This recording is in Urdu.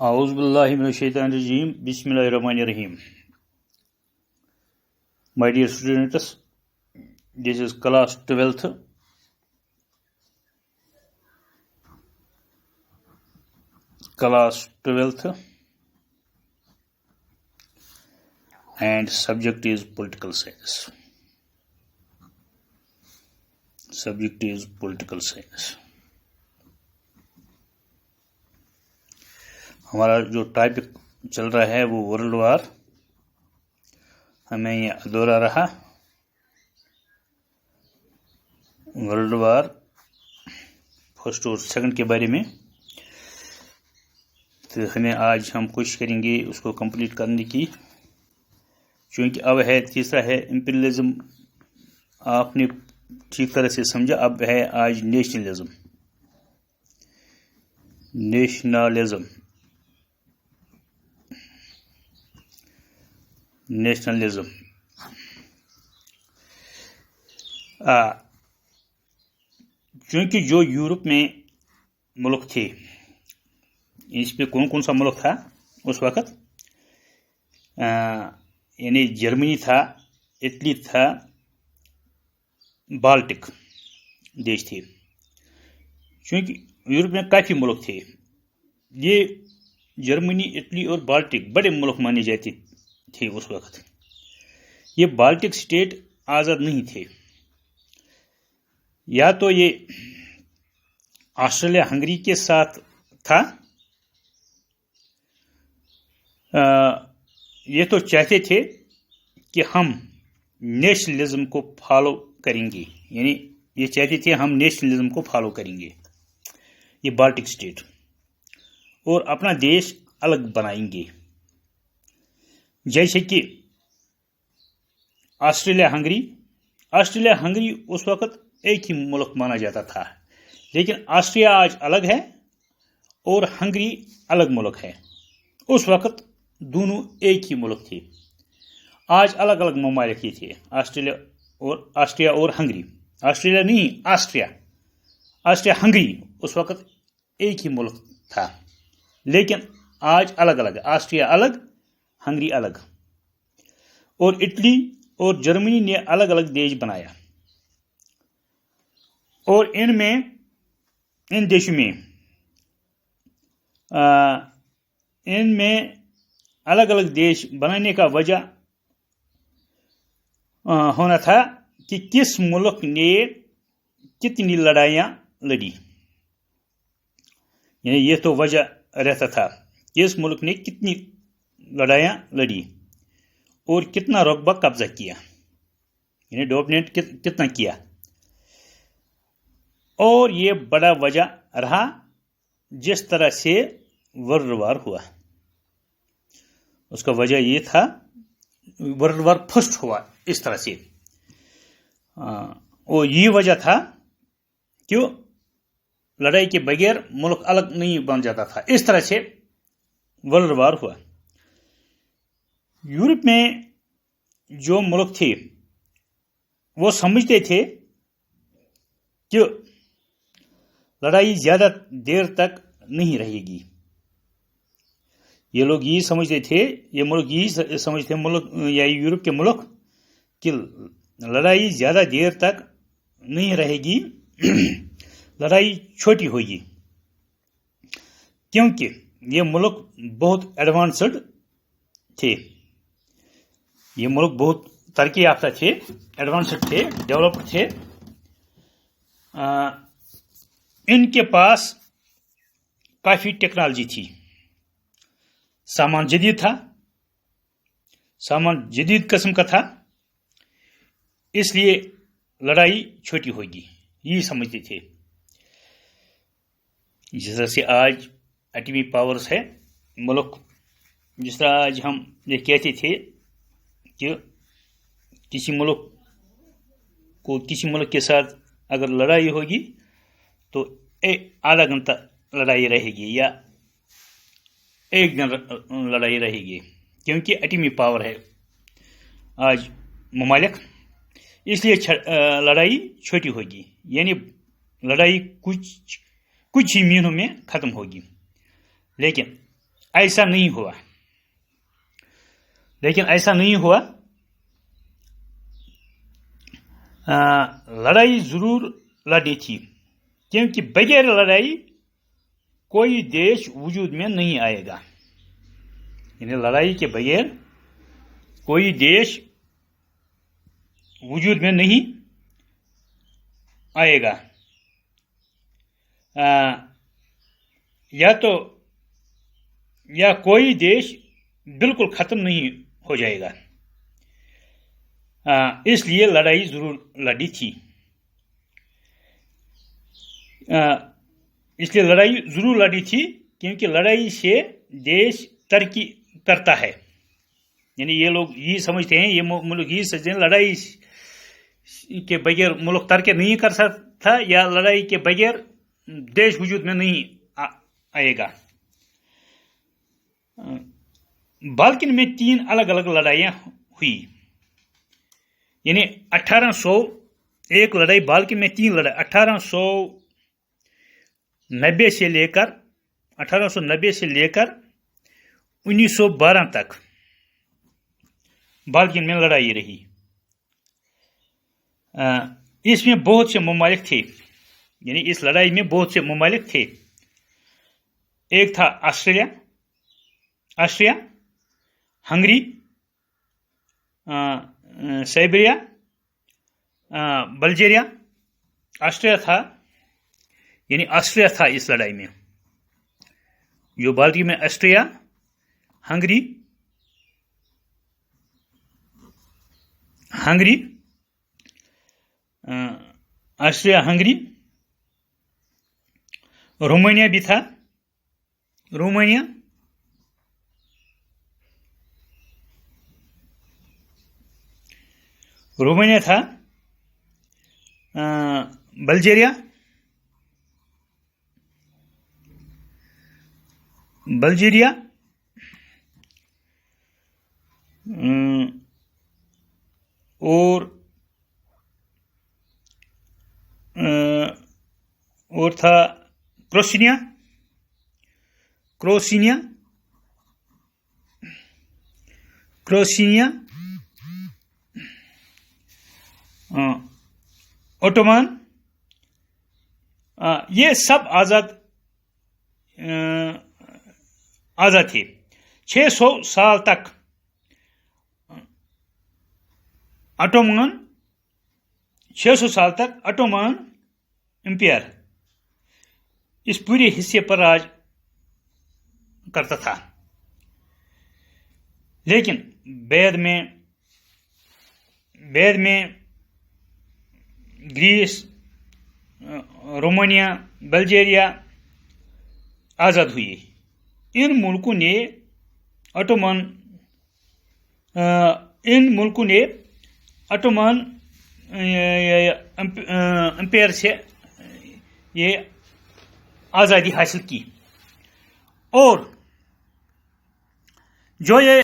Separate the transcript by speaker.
Speaker 1: اعوذ باللہ من الشیطان الرجیم بسم اللہ الرحمن الرحیم. My dear students, this is class 12th. And subject is political science. ہمارا جو ٹاپک چل رہا ہے وہ ورلڈ وار. ہمیں یہ ادھورا رہا ورلڈ وار فرسٹ اور سیکنڈ کے بارے میں. تو ہمیں آج ہم کوشش کریں گے اس کو کمپلیٹ کرنے کی، چونکہ اب ہے تیسرا ہے امپیریلزم. آپ نے ٹھیک طرح سے سمجھا. اب ہے آج نیشنلزم. چونکہ جو یورپ میں ملک تھے، اس پہ کون سا ملک تھا اس وقت؟ یعنی جرمنی تھا، اٹلی تھا، بالٹک دیش تھے. چونکہ یورپ میں کافی ملک تھے، یہ جرمنی، اٹلی اور بالٹک بڑے ملک مانے جاتے تھے اس وقت. یہ بالٹک سٹیٹ آزاد نہیں تھے. یا تو یہ آسٹریلیا ہنگری کے ساتھ تھا، یہ تو چاہتے تھے کہ ہم نیشنلزم کو فالو کریں گے. یعنی یہ چاہتے تھے ہم نیشنلزم کو فالو کریں گے، یہ بالٹک سٹیٹ، اور اپنا دیش الگ بنائیں گے. جیسے کہ آسٹریلیا ہنگری اس وقت ایک ہی ملک مانا جاتا تھا، لیکن آسٹریا آج الگ ہے اور ہنگری الگ ملک ہے. اس وقت دونوں ایک ہی ملک تھے. آج الگ الگ ممالک ہی تھے، آسٹریا اور ہنگری. آسٹریلیا نہیں، آسٹریا ہنگری اس وقت ایک ہی ملک تھا، لیکن آج الگ الگ. آسٹریا الگ، ہنگری الگ. اور اٹلی اور جرمنی نے الگ الگ دیش بنایا. اور ان دیشوں میں الگ الگ دیش بنانے کا وجہ ہونا تھا کہ کس ملک نے کتنی لڑائیاں لڑی. یعنی یہ تو وجہ رہتا تھا کہ اس ملک نے کتنی لڑائیاں لڑی اور کتنا رقبہ قبضہ کیا، یعنی ڈومینیٹ کتنا کیا. اور یہ بڑا وجہ رہا جس طرح سے ورلڈ وار ہوا. اس کا وجہ یہ تھا، ورلڈ وار فرسٹ ہوا اس طرح سے. اور یہ وجہ تھا کہ لڑائی کے بغیر ملک الگ نہیں بن جاتا تھا. اس طرح سے ورلڈ وار ہوا. یورپ میں جو ملک تھے وہ سمجھتے تھے کہ لڑائی زیادہ دیر تک نہیں رہے گی. یہ لوگ یہ سمجھتے تھے، یہ ملک یہی سمجھتے یا یورپ کے ملک، کہ لڑائی زیادہ دیر تک نہیں رہے گی، لڑائی چھوٹی ہوگی. کیونکہ یہ ملک بہت ایڈوانسڈ تھے، یہ ملک بہت ترقی یافتہ تھے، ایڈوانسڈ تھے، ڈیولپڈ تھے. ان کے پاس کافی ٹیکنالوجی تھی، سامان جدید تھا، سامان جدید قسم کا تھا، اس لیے لڑائی چھوٹی ہوگی، یہ سمجھتے تھے. جس طرح سے آج ایٹمی پاورز ہے ملک، جس طرح آج ہم یہ کہتے تھے کہ کسی ملک کے ساتھ اگر لڑائی ہوگی تو آدھا گھنٹہ لڑائی رہے گی یا ایک دن لڑائی رہے گی، کیونکہ ایٹمی پاور ہے آج ممالک. اس لیے لڑائی چھوٹی ہوگی، یعنی لڑائی کچھ ہی مہینوں میں ختم ہوگی. لیکن ایسا نہیں ہوا، لیکن ایسا نہیں ہوا. لڑائی ضرور لڑنی تھی، کیونکہ بغیر لڑائی کوئی دیش وجود میں نہیں آئے گا. یعنی لڑائی کے بغیر کوئی دیش وجود میں نہیں آئے گا. یا کوئی دیش بالکل ختم نہیں ہو جائے گا. اس لیے لڑائی ضرور لڑی تھی. اس لیے لڑائی ضرور لڑی تھی کیونکہ لڑائی سے دیش ترقی کرتا ہے. یعنی یہ لوگ یہ سمجھتے ہیں، یہ ملک یہ سمجھتے ہیں لڑائی کے بغیر ملک ترقی نہیں کر سکتا، یا لڑائی کے بغیر دیش وجود میں نہیں آئے گا. بالکن میں 3 الگ الگ لڑائیاں ہوئی. یعنی 1801 لڑائی، بالکن میں 3 لڑائی 1890 سے لے کر 1912 تک بالکن میں لڑائی رہی. اس میں بہت سے ممالک تھے، یعنی اس لڑائی میں بہت سے ممالک تھے. ایک تھا Austria, Hungary, Siberia, Bulgaria. Austria تھا اس لڑائی میں. جو بالکن میں Austria, Hungary, Austria, Hungary, Romania بھی تھا. رومانیہ تھا. بلغیریا، اور تھا کروسینیا، اوٹومان. یہ سب آزاد تھے. 600 سال تک آٹومان امپائر اس پورے حصے پر راج کرتا تھا. لیکن بعد میں گریس، رومانیہ، بلغیریا آزاد ہوئی. ان ملکوں نے آٹومان امپائر سے یہ آزادی حاصل کی. اور جو یہ